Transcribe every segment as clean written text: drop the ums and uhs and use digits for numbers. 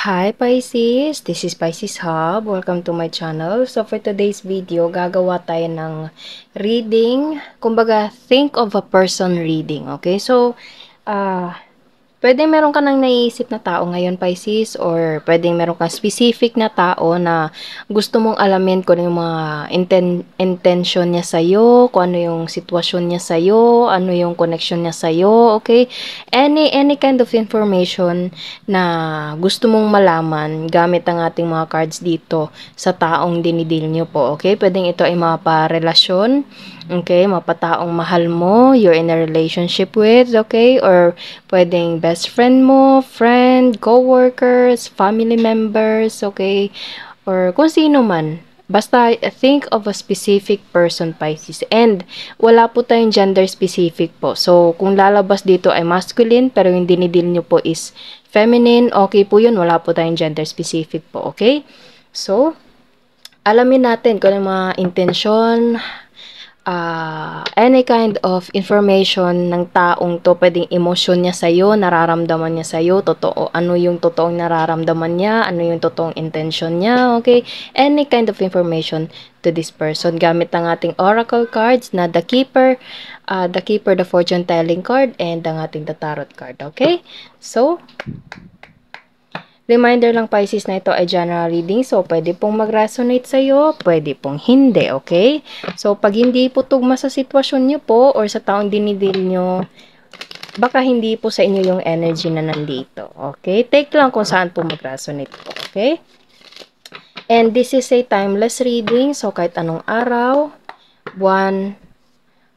Hi Pisces, this is Pisces Hub. Welcome to my channel. So for today's video, gagawa tayo ng reading. Kumbaga, think of a person reading. Okay? So, pwede meron ka nang naiisip na tao ngayon, Pisces, or pwede meron kang specific na tao na gusto mong alamin kung ano yung mga intention niya sa'yo, kung ano yung sitwasyon niya sa'yo, ano yung connection niya sa'yo, okay? Any kind of information na gusto mong malaman gamit ang ating mga cards dito sa taong dinidil nyo po, okay? Pwedeng ito ay maparelasyon, okay? Mapataong mahal mo, you're in a relationship with, okay? Or pwedeng best friend mo, friend, co-workers, family members, okay? Or kung sino man. Basta think of a specific person, Pisces. And wala po tayong gender specific po. So, kung lalabas dito ay masculine, pero yung dinidil nyo po is feminine, okay po yun. Wala po tayong gender specific po, okay? So, alamin natin kung ano mga intensyon, any kind of information ng taong to, pwedeng emosyon niya sa'yo, nararamdaman niya sa'yo, totoo, ano yung totoong nararamdaman niya, ano yung totoong intention niya, okay? Any kind of information to this person, gamit ang ating oracle cards na the keeper, the fortune telling card, and ang ating the tarot card, okay? So, reminder lang, Pisces, na ito ay general reading. So, pwede pong mag-resonate sa'yo, pwede pong hindi, okay? So, pag hindi po tugma sa sitwasyon nyo po or sa taong dinidil nyo, baka hindi po sa inyo yung energy na nandito, okay? Take lang kung saan po mag-resonate po, okay? And this is a timeless reading. So, kahit anong araw, buwan,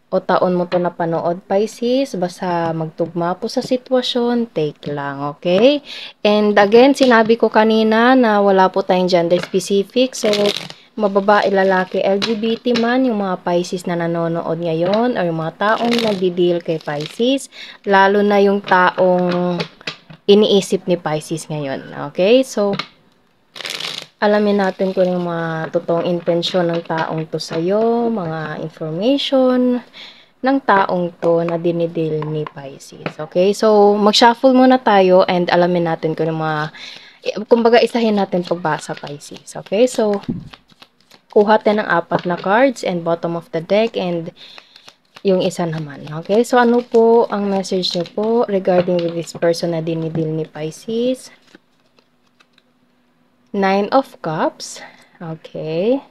o taon mo to napanood, Pisces, basta magtugma po sa sitwasyon, take lang, okay? And again, sinabi ko kanina na wala po tayong gender specific, so mababae, lalaki, LGBT man, yung mga Pisces na nanonood ngayon, or yung mga taong nagdi-deal kay Pisces, lalo na yung taong iniisip ni Pisces ngayon, okay? So, alamin natin kung yung mga totoong intensyon ng taong to sa'yo, mga information ng taong to na dinidil ni Pisces. Okay? So, mag-shuffle muna tayo and alamin natin kung yung mga, kumbaga isahin natin pagbasa, Pisces. Okay? So, kuha tayo ng 4 na cards and bottom of the deck and yung isa naman. Okay? So, ano po ang message niyo po regarding with this person na dinidil ni Pisces? 9 of Cups. Okay.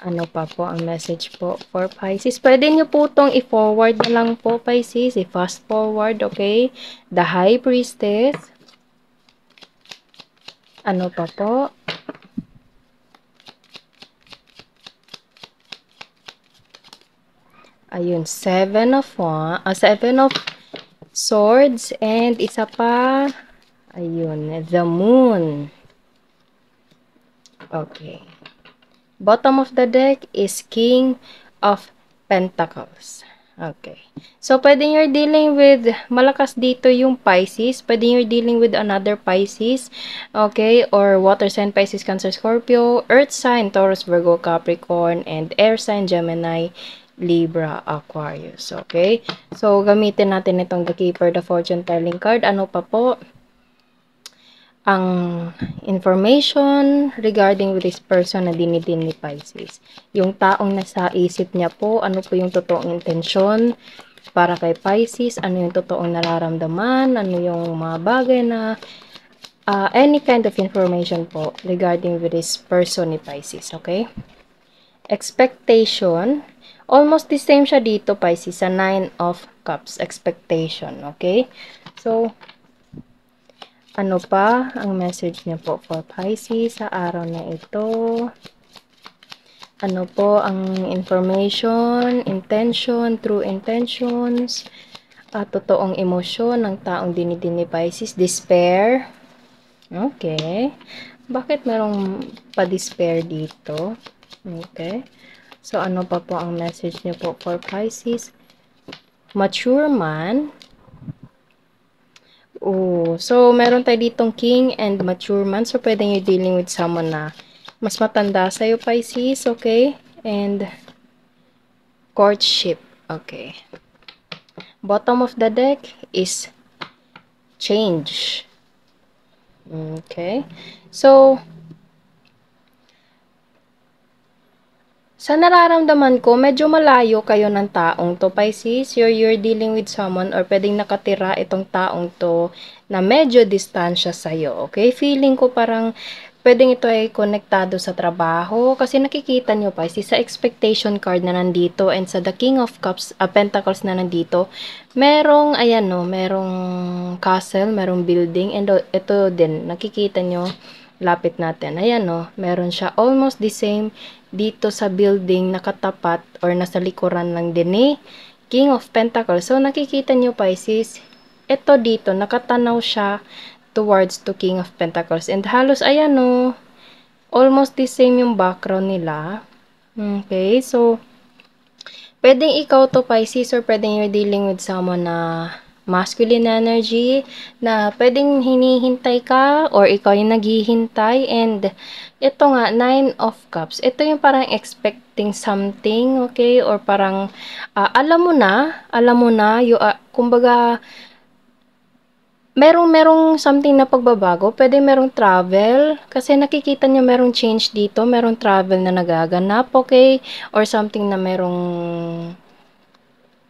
Ano pa po ang message po for Pisces? Pwede nyo po itong i-forward na lang po, Pisces. I-fast forward, okay? The High Priestess. Ano pa po? Ayun, 7 of Swords. And isa pa, ayun, the Moon. Okay. Bottom of the deck is King of Pentacles. Okay. So, pwede you're dealing with, malakas dito yung Pisces. Pwede you're dealing with another Pisces. Okay. Or water sign, Pisces, Cancer, Scorpio. Earth sign, Taurus, Virgo, Capricorn. And air sign, Gemini, Libra, Aquarius. Okay. So, gamitin natin itong the Keeper, the Fortune Telling card. Ano pa po ang information regarding with this person na dinidin ni Pisces? Yung taong nasa isip niya po, ano po yung totoong intensyon para kay Pisces, ano yung totoong nararamdaman, ano yung mga bagay na any kind of information po regarding with this person ni Pisces, okay? Expectation, almost the same siya dito, Pisces, sa 9 of Cups, expectation, okay? So, ano pa ang message niya po for Pisces sa araw na ito? Ano po ang information, intention, true intentions, totoong emosyon ng taong dinidin ni Pisces? Despair. Okay. Bakit merong pa-despair dito? Okay. So, ano pa po ang message niyo po for Pisces? Mature man. Oh, so meron tayo ditong king and mature man. So, pwedeng you're dealing with someone na mas matanda sa'yo, Pisces, okay? And courtship, okay. Bottom of the deck is change. Okay? So, sa nararamdaman ko, medyo malayo kayo ng taong to, Pisces. You're dealing with someone or pwedeng nakatira itong taong to na medyo distansya sa'yo, okay? Feeling ko parang pwedeng ito ay konektado sa trabaho kasi nakikita nyo, Pisces, sa expectation card na nandito and sa the King of Cups, Pentacles na nandito, merong, ayan no, merong castle, merong building, and ito din, nakikita nyo, lapit natin. Ayan no, meron siya almost the same dito sa building nakatapat or nasa likuran lang din ni King of Pentacles. So nakikita nyo, Pisces, ito dito nakatanaw siya towards to King of Pentacles and halos ayan no, almost the same yung background nila. Okay, so pwedeng ikaw to, Pisces, or pwedeng you're dealing with someone na masculine energy, na pwedeng hinihintay ka, or ikaw yung naghihintay, and ito nga, Nine of Cups. Ito yung parang expecting something, okay? Or parang, alam mo na, kumbaga, merong something na pagbabago, pwede merong travel, kasi nakikita nyo merong change dito, merong travel na nagaganap, okay? Or something na merong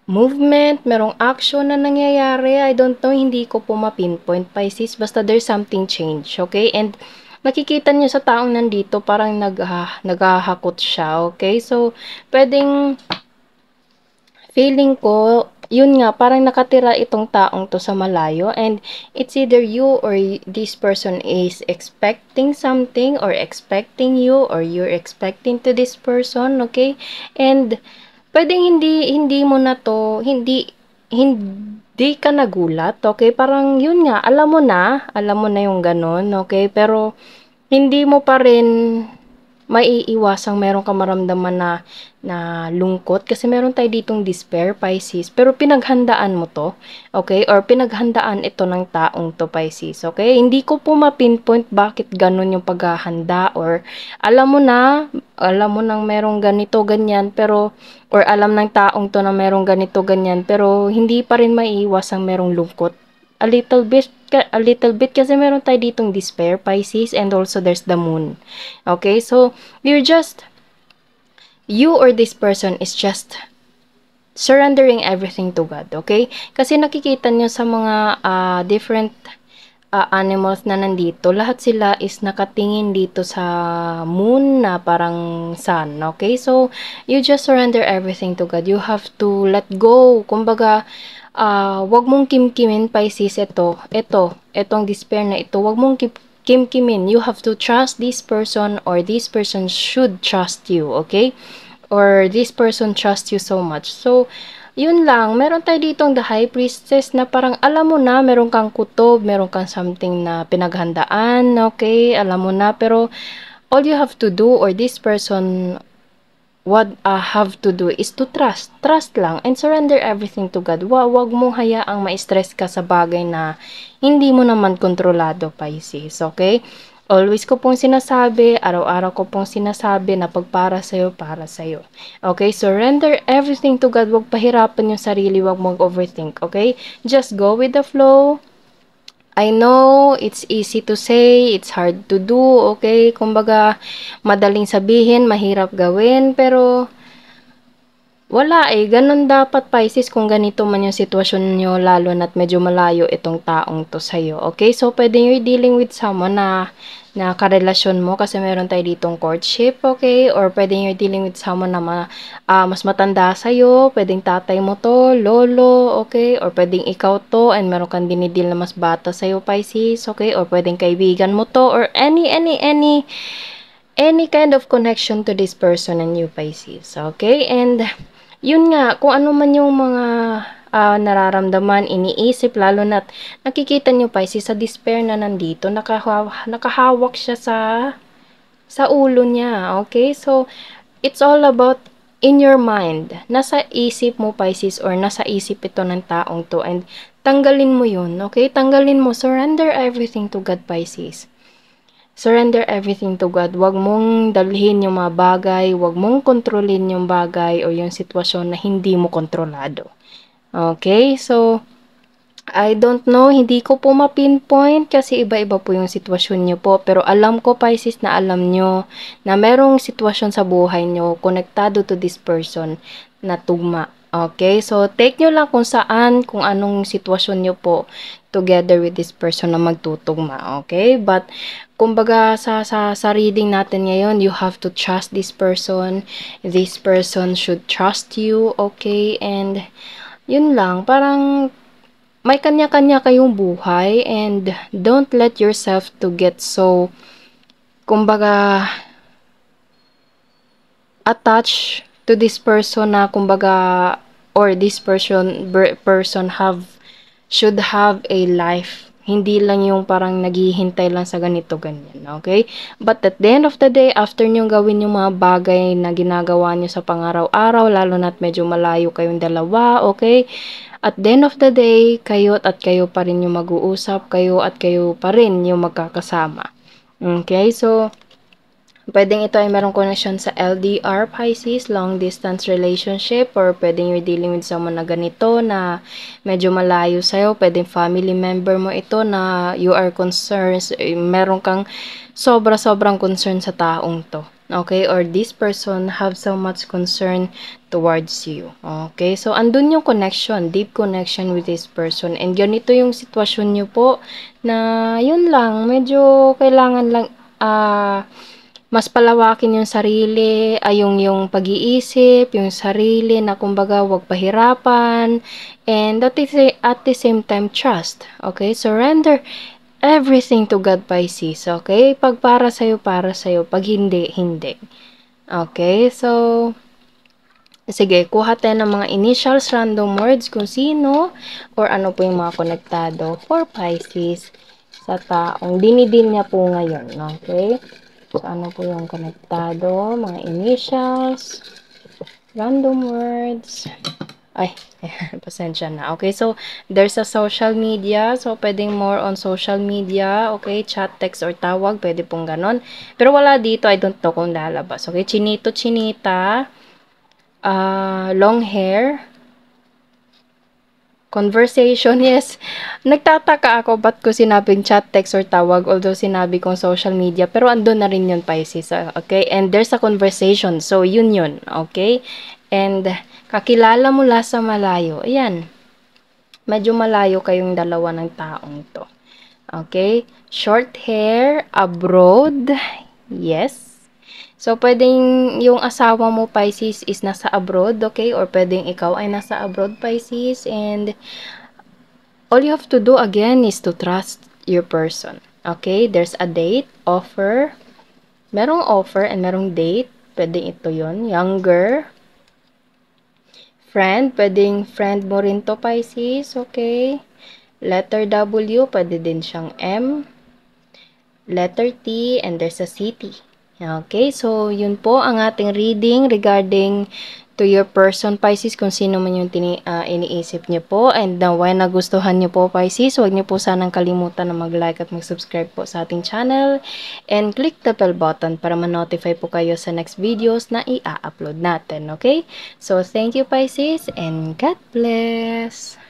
movement, merong action na nangyayari. I don't know, hindi ko po ma-pinpoint, Pisces, basta there's something change, okay? And nakikita nyo sa taong nandito, parang naghahakot siya, okay? So, pwedeng feeling ko, yun nga, parang nakatira itong taong to sa malayo and it's either you or this person is expecting something or expecting you or you're expecting to this person, okay? And pwedeng hindi mo na to, hindi ka nagulat, okay? Parang yun nga, alam mo na yung ganun, okay? Pero hindi mo pa rin maiiwasang meron ka maramdaman na lungkot kasi meron tayo ditong despair, Pisces, pero pinaghandaan mo to, okay? Or pinaghandaan ito ng taong to, Pisces, okay? Hindi ko po ma-pinpoint bakit ganun yung paghahanda or alam mo nang merong ganito, ganyan, pero or alam ng taong to na merong ganito, ganyan, pero hindi pa rin maiiwasang merong lungkot. A little bit kasi meron tayo ditong despair, Pisces, and also there's the moon. Okay, so you or this person is just surrendering everything to God, okay? Kasi nakikita nyo sa mga different animals na nandito, lahat sila is nakatingin dito sa moon na parang sun, okay? So, you just surrender everything to God. You have to let go. Kumbaga, wag mong kimkimin, Pisces, etong despair na ito, wag mong kimkimin. You have to trust this person or this person should trust you, okay? Or this person trusts you so much. So, yun lang. Meron tayo ditong the High Priestess na parang alam mo na, meron kang kutob, meron kang something na pinaghandaan, okay? Alam mo na, pero all you have to do or this person what have to do is to trust. Trust lang and surrender everything to God. Wag mong hayaang ma-stress ka sa bagay na hindi mo naman kontrolado, Pisces, okay? Always ko pong sinasabi, araw-araw ko pong sinasabi na pag para sa'yo, para sa'yo. Okay? Surrender everything to God. Wag pahirapan yung sarili, wag mong overthink, okay? Just go with the flow. I know, it's easy to say, it's hard to do, okay? Kumbaga, madaling sabihin, mahirap gawin, pero wala ganun dapat, Pisces, kung ganito man yung sitwasyon nyo, lalo na't medyo malayo itong taong to sa'yo, okay? So, pwede you're dealing with someone na karelasyon mo kasi meron tayo ditong courtship, okay? Or pwedeng you're dealing with someone na mas matanda sa'yo, pwedeng tatay mo to, lolo, okay? Or pwedeng ikaw to and meron kang dinidil na mas bata sa'yo, Pisces, okay? Or pwedeng kaibigan mo to or any kind of connection to this person and you, Pisces, okay? And yun nga, kung ano man yung mga nararamdaman, iniisip, lalo na't nakikita nyo, Pisces, sa despair na nandito, nakahawak siya sa ulo niya, okay? So, it's all about in your mind. Nasa isip mo, Pisces, or nasa isip ito ng taong to, and tanggalin mo yun, okay? Tanggalin mo, surrender everything to God, Pisces. Surrender everything to God. Huwag mong dalhin yung mga bagay, huwag mong kontrolin yung bagay o yung sitwasyon na hindi mo kontrolado. Okay? So, I don't know, hindi ko po ma-pinpoint kasi iba-iba po yung sitwasyon niyo po. Pero alam ko, Pisces, na alam nyo na merong sitwasyon sa buhay nyo konektado to this person na tugma. Okay? So, take nyo lang kung saan, kung anong sitwasyon nyo po together with this person na magtutugma. Okay? But, kumbaga, sa reading natin ngayon, you have to trust this person. This person should trust you. Okay? And, yun lang. Parang, may kanya-kanya kayong buhay and don't let yourself to get so, kumbaga, attached to this person na, kumbaga, or this person should have a life. Hindi lang yung parang naghihintay lang sa ganito, ganyan. Okay? But at the end of the day, after nyo gawin yung mga bagay na ginagawa nyo sa pangaraw-araw, lalo na't medyo malayo kayong dalawa, okay? At the end of the day, kayo at kayo pa rin yung mag-uusap, kayo at kayo pa rin yung magkakasama. Okay? So, pwedeng ito ay merong connection sa LDR, Pisces, long distance relationship, or pwedeng you're dealing with someone na ganito na medyo malayo sa'yo. Pwedeng family member mo ito na you are concerned, meron kang sobra-sobrang concern sa taong to. Okay? Or this person have so much concern towards you. Okay? So, andun yung connection, deep connection with this person. And ganito yung sitwasyon nyo po na yun lang, medyo kailangan lang, mas palawakin yung sarili, yung pag-iisip, yung sarili na kumbaga wag pahirapan, and at the same time, trust. Okay? Surrender everything to God, Pisces. Okay? Pag para sa'yo, para sa'yo. Pag hindi, hindi. Okay? So, sige, kuha tayo ng mga initials, random words, kung sino, or ano po yung mga konektado for Pisces sa taong dinidil niya po ngayon. Okay? So, ano po yung konektado? Mga initials, random words. Ay, pasensya na. Okay, so, there's a social media. So, pwedeng more on social media. Okay, chat, text, or tawag. Pwede pong ganon. Pero wala dito. I don't know kung lalabas. Okay, chinito, chinita. Long hair. Conversation, yes. Nagtataka ako ba't ko sinabing chat, text, or tawag, although sinabi kong social media, pero andun na rin yun, Pisces, okay? And there's a conversation, so yun yun, okay? And kakilala mula sa malayo, ayan, medyo malayo kayong dalawa ng taong to, okay? Short hair, abroad, yes. So, pwedeng yung asawa mo, Pisces, is nasa abroad, okay? Or pwedeng ikaw ay nasa abroad, Pisces. And all you have to do, again, is to trust your person. Okay? There's a date, offer. Merong offer and merong date. Pwedeng ito yon. Younger. Friend. Pwedeng friend mo rin to, Pisces. Okay? Letter W. Pwede din siyang M. Letter T. And there's a city. Okay, so yun po ang ating reading regarding to your person, Pisces, kung sino man yung iniisip niyo po. And when nagustuhan niyo po, Pisces, huwag niyo po sanang kalimutan na mag-like at mag-subscribe po sa ating channel. And click the bell button para ma-notify po kayo sa next videos na i-upload natin, okay? So, thank you, Pisces, and God bless!